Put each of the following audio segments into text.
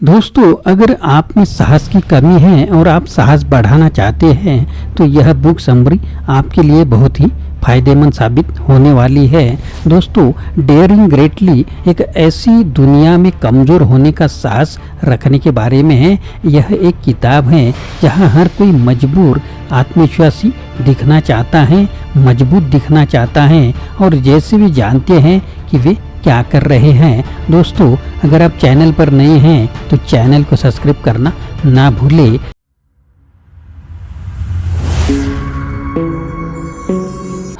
दोस्तों, अगर आप में साहस की कमी है और आप साहस बढ़ाना चाहते हैं तो यह बुक समरी आपके लिए बहुत ही फायदेमंद साबित होने वाली है। दोस्तों, डेयरिंग ग्रेटली एक ऐसी दुनिया में कमज़ोर होने का साहस रखने के बारे में है। यह एक किताब है जहां हर कोई मजबूर आत्मविश्वासी दिखना चाहता है, मजबूत दिखना चाहता है और जैसे भी जानते हैं कि वे क्या कर रहे हैं। दोस्तों, अगर आप चैनल पर नए हैं तो चैनल को सब्सक्राइब करना ना भूलें।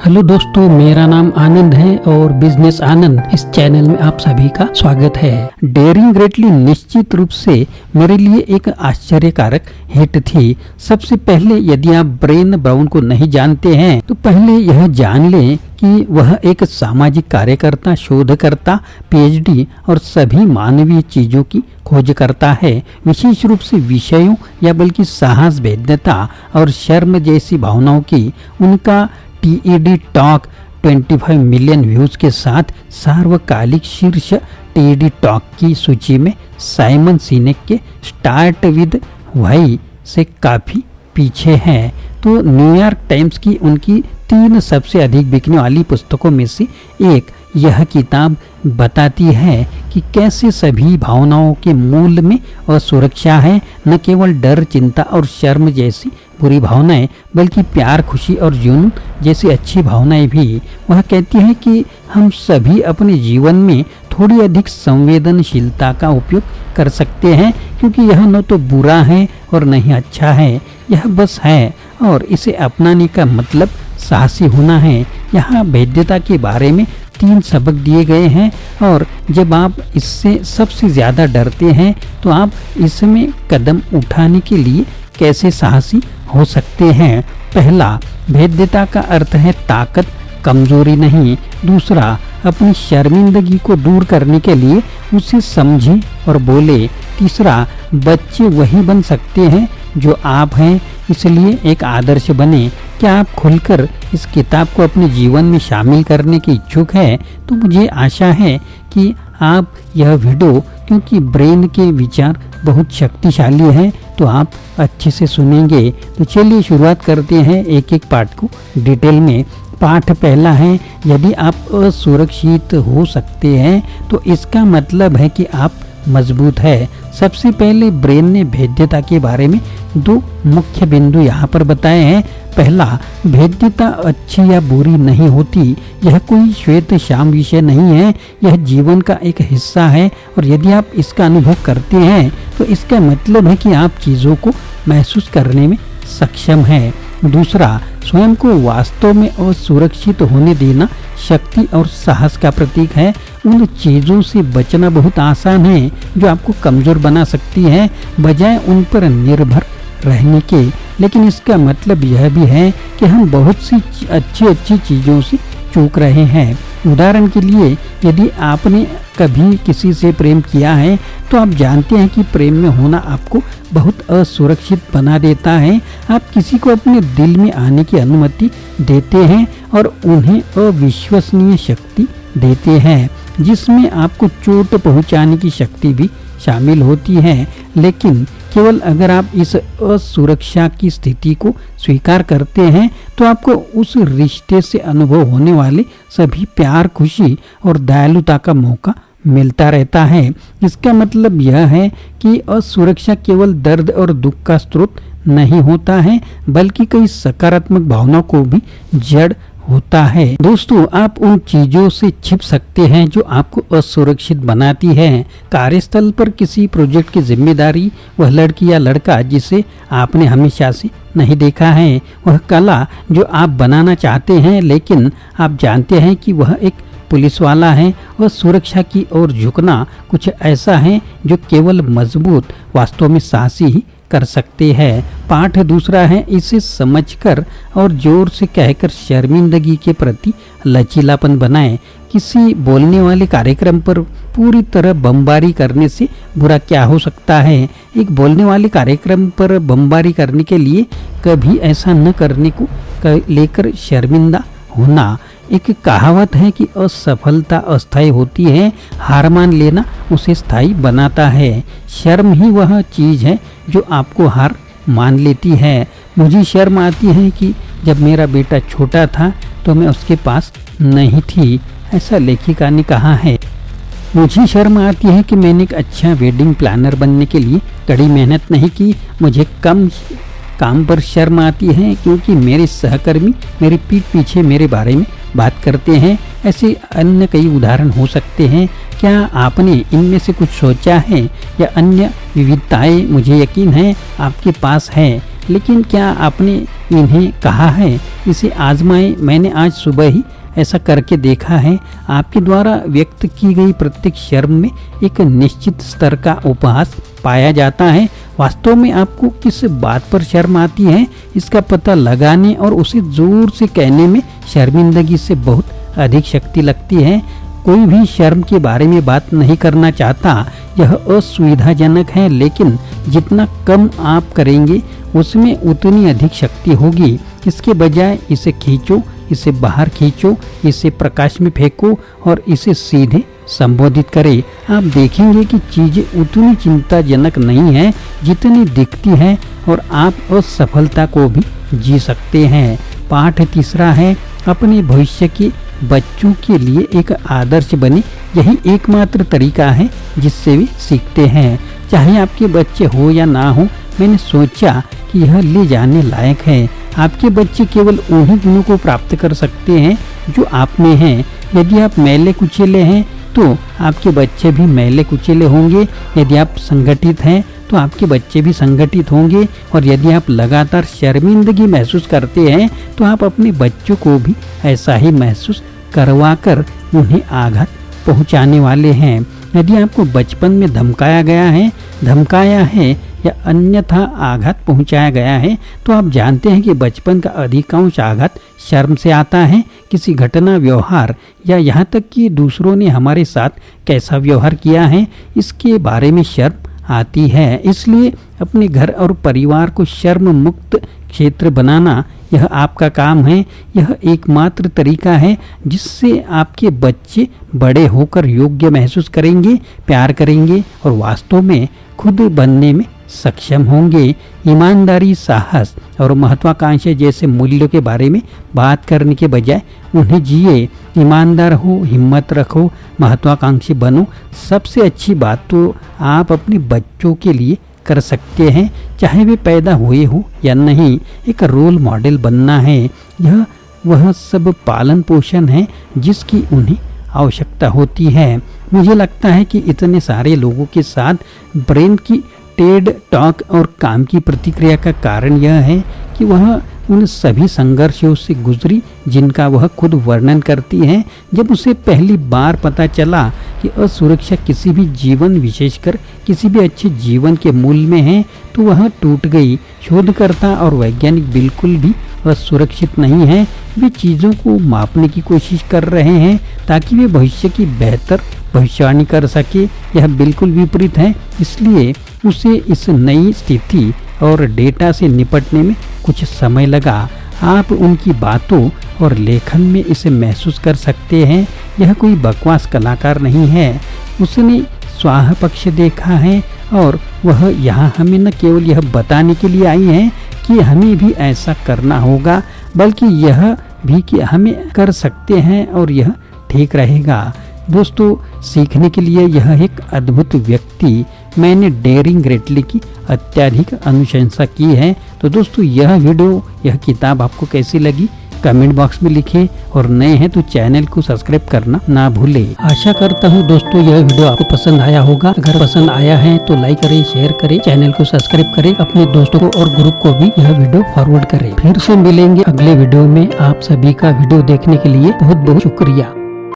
हेलो दोस्तों, मेरा नाम आनंद है और बिजनेस आनंद इस चैनल में आप सभी का स्वागत है। डेयरिंग ग्रेटली निश्चित रूप से मेरे लिए एक आश्चर्यकारक हिट थी। सबसे पहले यदि आप ब्रेन ब्राउन को नहीं जानते हैं तो पहले यह जान लें कि वह एक सामाजिक कार्यकर्ता, शोधकर्ता, पीएचडी और सभी मानवीय चीजों की खोज करता है। विशेष रूप से विषयों या बल्कि साहस, भेद्यता और शर्म जैसी भावनाओं की। उनका टीईडी टॉक 25 मिलियन व्यूज के साथ सार्वकालिक शीर्ष टीईडी टॉक की सूची में साइमन सिनेक के स्टार्ट विद व्हाई से काफी पीछे है। तो न्यूयॉर्क टाइम्स की उनकी 3 सबसे अधिक बिकने वाली पुस्तकों में से एक यह किताब बताती है कि कैसे सभी भावनाओं के मूल में असुरक्षा है। न केवल डर, चिंता और शर्म जैसी बुरी भावनाएं बल्कि प्यार, खुशी और जुनून जैसी अच्छी भावनाएं भी। वह कहती है कि हम सभी अपने जीवन में थोड़ी अधिक संवेदनशीलता का उपयोग कर सकते हैं, क्योंकि यह न तो बुरा है और न ही अच्छा है, यह बस है और इसे अपनाने का मतलब साहसी होना है। यहाँ भेद्यता के बारे में 3 सबक दिए गए हैं और जब आप इससे सबसे ज़्यादा डरते हैं तो आप इसमें कदम उठाने के लिए कैसे साहसी हो सकते हैं। पहला, भेद्यता का अर्थ है ताकत, कमजोरी नहीं। दूसरा, अपनी शर्मिंदगी को दूर करने के लिए उसे समझें और बोले। तीसरा, बच्चे वही बन सकते हैं जो आप हैं, इसलिए एक आदर्श बने। क्या आप खुलकर इस किताब को अपने जीवन में शामिल करने के इच्छुक हैं? तो मुझे आशा है कि आप यह वीडियो, क्योंकि ब्रेन के विचार बहुत शक्तिशाली हैं, तो आप अच्छे से सुनेंगे। तो चलिए शुरुआत करते हैं एक एक पाठ को डिटेल में। पाठ पहला है, यदि आप असुरक्षित हो सकते हैं तो इसका मतलब है कि आप मजबूत है। सबसे पहले ब्रेन ने भेद्यता के बारे में 2 मुख्य बिंदु यहाँ पर बताए हैं। पहला, भेद्यता अच्छी या बुरी नहीं होती। यह कोई श्वेत शाम विषय नहीं है, यह जीवन का एक हिस्सा है और यदि आप इसका अनुभव करते हैं तो इसका मतलब है कि आप चीज़ों को महसूस करने में सक्षम हैं। दूसरा, स्वयं को वास्तव में असुरक्षित होने देना शक्ति और साहस का प्रतीक है। उन चीज़ों से बचना बहुत आसान है जो आपको कमज़ोर बना सकती हैं, बजाय उन पर निर्भर रहने के। लेकिन इसका मतलब यह भी है कि हम बहुत सी अच्छी चीज़ों से चूक रहे हैं। उदाहरण के लिए, यदि आपने कभी किसी से प्रेम किया है तो आप जानते हैं कि प्रेम में होना आपको बहुत असुरक्षित बना देता है। आप किसी को अपने दिल में आने की अनुमति देते हैं और उन्हें अविश्वसनीय शक्ति देते हैं, जिसमें आपको चोट पहुंचाने की शक्ति भी शामिल होती है। लेकिन केवल अगर आप इस असुरक्षा की स्थिति को स्वीकार करते हैं तो आपको उस रिश्ते से अनुभव होने वाले सभी प्यार, खुशी और दयालुता का मौका मिलता रहता है। इसका मतलब यह है कि असुरक्षा केवल दर्द और दुख का स्रोत नहीं होता है, बल्कि कई सकारात्मक भावनाओं को भी जड़ होता है। दोस्तों, आप उन चीजों से छिप सकते हैं जो आपको असुरक्षित बनाती है। कार्यस्थल पर किसी प्रोजेक्ट की जिम्मेदारी, वह लड़की या लड़का जिसे आपने हमेशा से नहीं देखा है, वह कला जो आप बनाना चाहते हैं लेकिन आप जानते हैं कि वह एक पुलिस वाला है। और सुरक्षा की ओर झुकना कुछ ऐसा है जो केवल मजबूत, वास्तव में साहसी ही कर सकते हैं। पाठ दूसरा है, इसे समझकर और जोर से कहकर शर्मिंदगी के प्रति लचीलापन बनाएं। किसी बोलने वाले कार्यक्रम पर पूरी तरह बमबारी करने से बुरा क्या हो सकता है। एक बोलने वाले कार्यक्रम पर बमबारी करने के लिए कभी ऐसा न करने को लेकर शर्मिंदा होना। एक कहावत है कि असफलता अस्थायी होती है, हार मान लेना उसे स्थायी बनाता है। शर्म ही वह चीज़ है जो आपको हार मान लेती है। मुझे शर्म आती है कि जब मेरा बेटा छोटा था तो मैं उसके पास नहीं थी, ऐसा लेखिका ने कहा है। मुझे शर्म आती है कि मैंने एक अच्छा वेडिंग प्लानर बनने के लिए कड़ी मेहनत नहीं की। मुझे कम काम पर शर्म आती है क्योंकि मेरे सहकर्मी मेरी पीठ पीछे मेरे बारे में बात करते हैं। ऐसे अन्य कई उदाहरण हो सकते हैं। क्या आपने इनमें से कुछ सोचा है या अन्य विविधताएं मुझे यकीन है आपके पास है, लेकिन क्या आपने इन्हें कहा है? इसे आजमाएं। मैंने आज सुबह ही ऐसा करके देखा है। आपके द्वारा व्यक्त की गई प्रत्येक शर्म में एक निश्चित स्तर का उपहास पाया जाता है। वास्तव में आपको किस बात पर शर्म आती है इसका पता लगाने और उसे जोर से कहने में शर्मिंदगी से बहुत अधिक शक्ति लगती है। कोई भी शर्म के बारे में बात नहीं करना चाहता, यह असुविधाजनक है, लेकिन जितना कम आप करेंगे उसमें उतनी अधिक शक्ति होगी। इसके बजाय इसे खींचो, इसे बाहर खींचो, इसे प्रकाश में फेंको और इसे सीधे संबोधित करें। आप देखेंगे कि चीजें उतनी चिंताजनक नहीं है जितनी दिखती है और आप असफलता को भी जी सकते हैं। पाठ तीसरा है, अपने भविष्य के बच्चों के लिए एक आदर्श बने। यही एकमात्र तरीका है जिससे वे सीखते हैं। चाहे आपके बच्चे हो या ना हो, मैंने सोचा कि यह ले जाने लायक है। आपके बच्चे केवल उन्हीं गुणों को प्राप्त कर सकते हैं जो आप में हैं। यदि आप मैले कुचेले हैं तो आपके बच्चे भी मैले कुचेले होंगे। यदि आप संगठित हैं तो आपके बच्चे भी संगठित होंगे। और यदि आप लगातार शर्मिंदगी महसूस करते हैं तो आप अपने बच्चों को भी ऐसा ही महसूस करवाकर उन्हें आघात पहुंचाने वाले हैं। यदि आपको बचपन में धमकाया है या अन्यथा आघात पहुंचाया गया है तो आप जानते हैं कि बचपन का अधिकांश आघात शर्म से आता है। किसी घटना, व्यवहार या यहाँ तक कि दूसरों ने हमारे साथ कैसा व्यवहार किया है इसके बारे में शर्म आती है। इसलिए अपने घर और परिवार को शर्म मुक्त क्षेत्र बनाना यह आपका काम है। यह एकमात्र तरीका है जिससे आपके बच्चे बड़े होकर योग्य महसूस करेंगे, प्यार करेंगे और वास्तव में खुद बनने में सक्षम होंगे। ईमानदारी, साहस और महत्वाकांक्षा जैसे मूल्यों के बारे में बात करने के बजाय उन्हें जिए। ईमानदार हो, हिम्मत रखो, महत्वाकांक्षी बनो। सबसे अच्छी बात तो आप अपने बच्चों के लिए कर सकते हैं, चाहे वे पैदा हुए हो या नहीं। एक रोल मॉडल बनना है, यह वह सब पालन पोषण है जिसकी उन्हें आवश्यकता होती है। मुझे लगता है कि इतने सारे लोगों के साथ ब्रेन की टेड टॉक और काम की प्रतिक्रिया का कारण यह है कि वह उन सभी संघर्षों से गुजरी जिनका वह खुद वर्णन करती है। जब उसे पहली बार पता चला कि असुरक्षा किसी भी जीवन, विशेषकर किसी भी अच्छे जीवन के मूल में है, तो वह टूट गई। शोधकर्ता और वैज्ञानिक बिल्कुल भी असुरक्षित नहीं है। वे चीज़ों को मापने की कोशिश कर रहे हैं ताकि वे भविष्य की बेहतर भविष्यवाणी कर सके। यह बिल्कुल विपरीत है। इसलिए उसे इस नई स्थिति और डेटा से निपटने में कुछ समय लगा। आप उनकी बातों और लेखन में इसे महसूस कर सकते हैं। यह कोई बकवास कलाकार नहीं है। उसने स्वाह पक्ष देखा है और वह यहाँ हमें न केवल यह बताने के लिए आई है कि हमें भी ऐसा करना होगा, बल्कि यह भी कि हमें कर सकते हैं और यह ठीक रहेगा। दोस्तों, सीखने के लिए यह एक अद्भुत व्यक्ति, मैंने डेरिंग ग्रेटली की अत्यधिक अनुशंसा की है। तो दोस्तों, यह किताब आपको कैसी लगी कमेंट बॉक्स में लिखें और नए हैं तो चैनल को सब्सक्राइब करना ना भूलें। आशा करता हूँ दोस्तों यह वीडियो आपको पसंद आया होगा। अगर पसंद आया है तो लाइक करें, शेयर करें, चैनल को सब्सक्राइब करें, अपने दोस्तों को और ग्रुप को भी यह वीडियो फॉरवर्ड करें। फिर से मिलेंगे अगले वीडियो में। आप सभी का वीडियो देखने के लिए बहुत बहुत शुक्रिया।